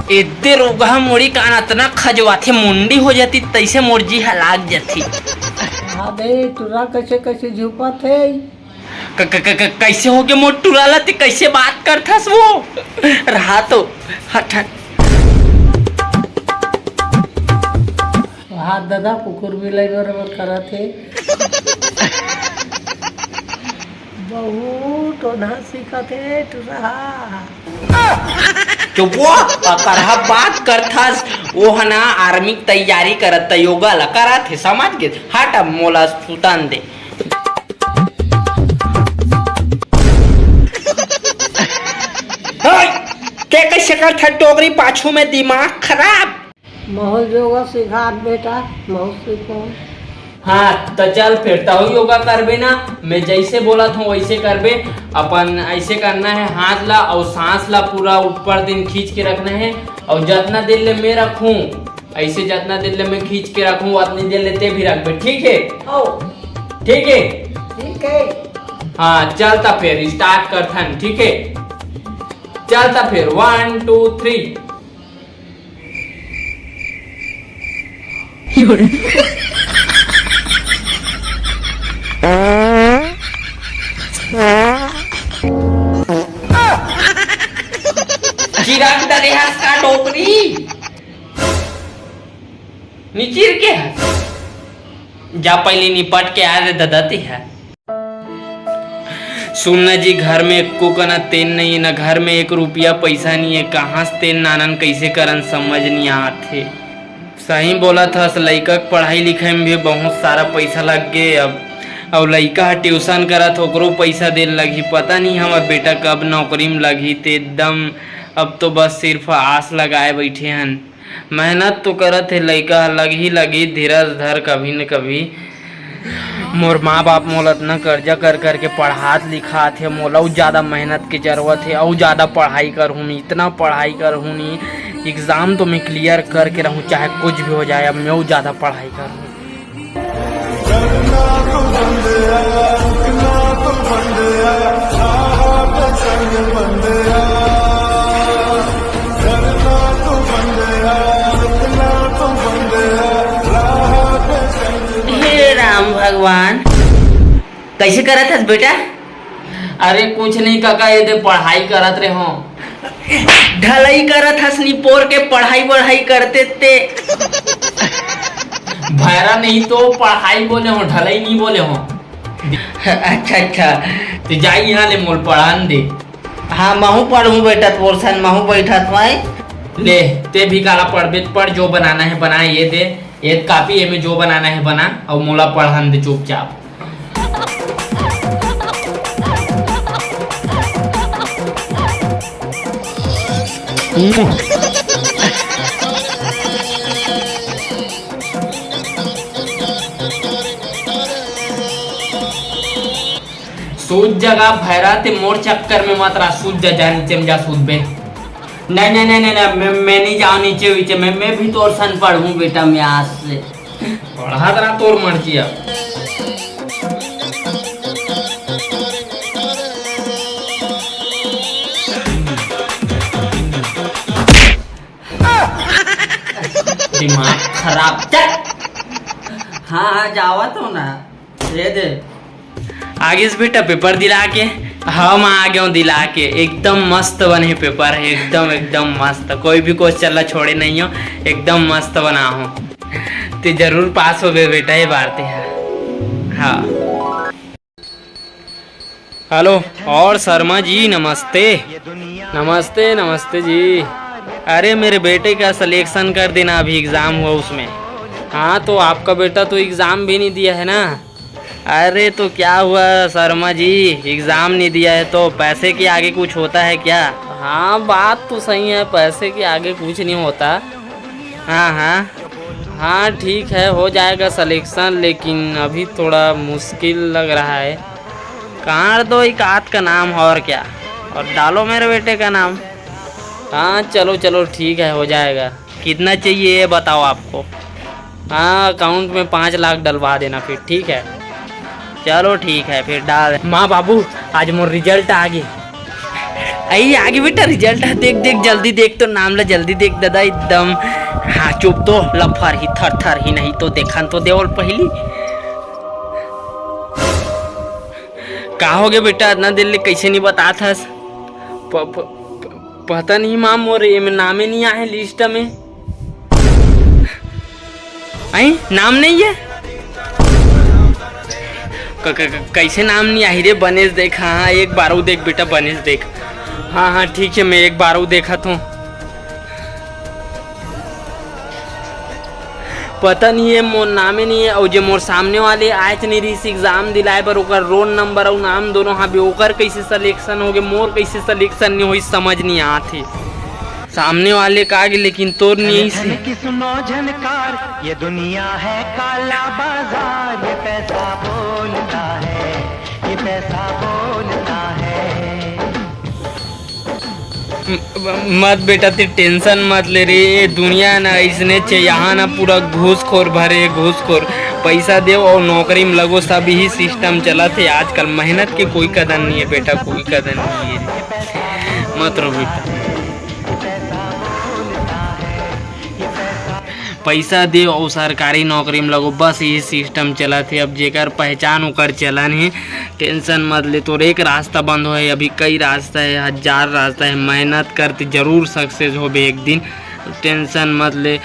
इतने रोगा मोड़ी कान इतना खजवाथे मुंडी हो जाती तैसे मोरजी लाग जाती। हाँ दे तुरा कैसे कैसे झुपा थे कैसे हो गया मोर टुराला ते कैसे बात करथस वो रहा तो हट हट। हाथ दादा कुकुर भी लग बराबर करा थे बहुत ओढ़ा सीखा थे तुरा। चुप वो करहा बात करथस वो है ना आर्मी की तैयारी करत योगा ला करत है समझ गए। हट अब मोला सुतान दे। के कैसे करथ टोकरी पाछू में दिमाग खराब। माहौल योगा सिखा बेटा माहौल सीखो। हाँ तो चल फिर तो योगा करबे ना मैं जैसे बोला था वैसे करबे। अपन ऐसे करना है हाथ ला और सांस ला पूरा ऊपर दिन खींच के रखना है और जितना देर ले मैं रखूं ऐसे जितना देर ले मैं खींच के रखूं उतनी देर लेते भी रखबे ठीक है। ठीक है ठीक है। हाँ चलता फिर स्टार्ट करथन ठीक है। चलता फिर 1 2 3। चिराग दरे हंस का टोकरी नीचिर के हंस जा पहले निपट के आ रहे ददती है। सुनना जी घर में एको का ना तेल नहीं ना घर में 1 रुपया पैसा नहीं है कहाँ से तेल नानन कैसे करन समझ नहीं आते। सही बोला था लड़का पढ़ाई लिखाई में भी बहुत सारा पैसा लग गए। अब लड़का ट्यूशन करा तो ओकरो पैसा दे लगी पता नहीं हमारा बेटा कब नौकरी में लगी ते एकदम अब तो बस सिर्फ आस लगाए बैठे हन। मेहनत तो करत है लड़का लगी धीरज धर कभी न कभी। मोर माँ बाप मोला इतना कर्जा कर करके पढ़ात लिखात है मोला ज़्यादा मेहनत की जरूरत है और ज़्यादा पढ़ाई करूँ इतना पढ़ाई करूँ एग्ज़ाम तो मैं क्लियर करके रहूँ चाहे कुछ भी हो जाए। अब मैं ज़्यादा पढ़ाई करूँ। हे राम भगवान कैसे करत हस बेटा। अरे कुछ नहीं काका ये दे पढ़ाई करत रहे हो ढलाई करत हस निपोर के पढ़ाई करते ते भैरा नहीं तो पढ़ाई बोले हो ढलाई नहीं बोले हो। अच्छा तो जाई यहाँ ले मोल पढ़ान दे। हाँ महू पढ़ू बेटा पोर्सन महू बैठत मैं ले ते भी काला पढ़बे पढ़ जो बनाना है बना ये दे ये कापी है में जो बनाना है बना और मोला पढ़ान दे चुपचाप। सूद जगह भैरा ते मोर चक्कर में मत रहा सूद जा नीचे में जा सूद बे। नहीं मैं नहीं जाऊँ नीचे वीचे मैं भी तोर सन पढ़ूँ बेटा मैं आज से पढ़ा रहा तोर मर्जी। अब दिमाग खराब चल। हाँ जावा तो ना दे आगे से बेटा पेपर दिला के हम आ गए दिला के एकदम मस्त बने पेपर है एकदम मस्त कोई भी क्वेश्चन ला छोड़े नहीं हो एकदम मस्त बना हो तो जरूर पास हो गए बेटा ये बात है। हाँ हेलो और शर्मा जी नमस्ते। नमस्ते जी। अरे मेरे बेटे का सिलेक्शन कर देना अभी एग्ज़ाम हुआ उसमें। हाँ तो आपका बेटा तो एग्ज़ाम भी नहीं दिया है ना। अरे तो क्या हुआ शर्मा जी एग्ज़ाम नहीं दिया है तो पैसे के आगे कुछ होता है क्या। हाँ बात तो सही है पैसे के आगे कुछ नहीं होता। हाँ ठीक है हो जाएगा सिलेक्शन लेकिन अभी थोड़ा मुश्किल लग रहा है। कहाँ दो एक आध का नाम और क्या और डालो मेरे बेटे का नाम। हाँ चलो ठीक है हो जाएगा। कितना चाहिए ये बताओ आपको। हाँ अकाउंट में 5 लाख डलवा देना फिर ठीक है। चलो ठीक है फिर डाल। माँ बाबू आज मोर रिजल्ट आ गई। आई आगे बेटा रिजल्ट है, देख देख जल्दी देख, तो नाम ला जल्दी देख दादा एकदम। हाँ चुप तो लफर ही थर थर ही नहीं तो देखन तो देवल पहली। का हो गया बेटा इतना दिल ले कैसे नहीं बता था? पता नहीं माम मोर में नामे नहीं आए लिस्ट में। आई नाम नहीं है? कैसे नाम नहीं आई रे? बनेश देख, हाँ एक बार देख बेटा बनेश देख। हाँ हाँ ठीक है मैं एक बार देखा तो पता नहीं है मोर नामे नहीं है। और जो मोर सामने वाले आए थे नहीं रही एग्जाम दिलाए पर ओकर रोल नंबर और नाम दोनों हाँ भी ओकर कैसे सिलेक्शन हो गए, मोर कैसे सिलेक्शन नहीं हुई समझ नहीं आती। सामने वाले का आगे लेकिन तोर नहीं से। सुनो झनकार ये दुनिया है काला बाजार, ये पैसा बोलता है, ये पैसा बोलता है। मत बेटा ते टेंशन मत ले रे, दुनिया ना इसने यहाँ ना पूरा घूसखोर भरे, घूसखोर पैसा दे और नौकरी में लगो, सब ही सिस्टम चला थे आजकल। मेहनत की कोई कदर नहीं है बेटा, कोई कदर नहीं है। मत रो बेटा, पैसा दे और सरकारी नौकरी में लगो, बस यही सिस्टम चला थे। अब जेकर पहचान होकर चलन है, टेंशन मत ले। तो एक रास्ता बंद हो है, अभी कई रास्ता है, 1000 रास्ता है। मेहनत करते जरूर सक्सेस हो बे एक दिन, टेंशन मत ले।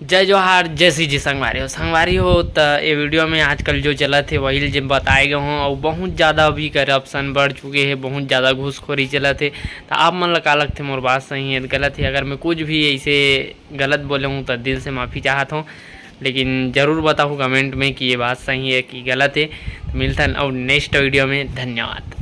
जय जोहार, जय श्री जी संगवारी हो। तो ये वीडियो में आजकल जो चला थे वही जब बताए गए हों, और बहुत ज़्यादा अभी करप्शन बढ़ चुके हैं, बहुत ज़्यादा घूसखोरी चला थे। तो आप मन लगा लगते मोर बात सही है गलत है? अगर मैं कुछ भी ऐसे गलत बोले हूँ तो दिल से माफ़ी चाहता हूँ, लेकिन ज़रूर बताऊँ कमेंट में कि ये बात सही है कि गलत है। तो मिलता है और नेक्स्ट वीडियो में, धन्यवाद।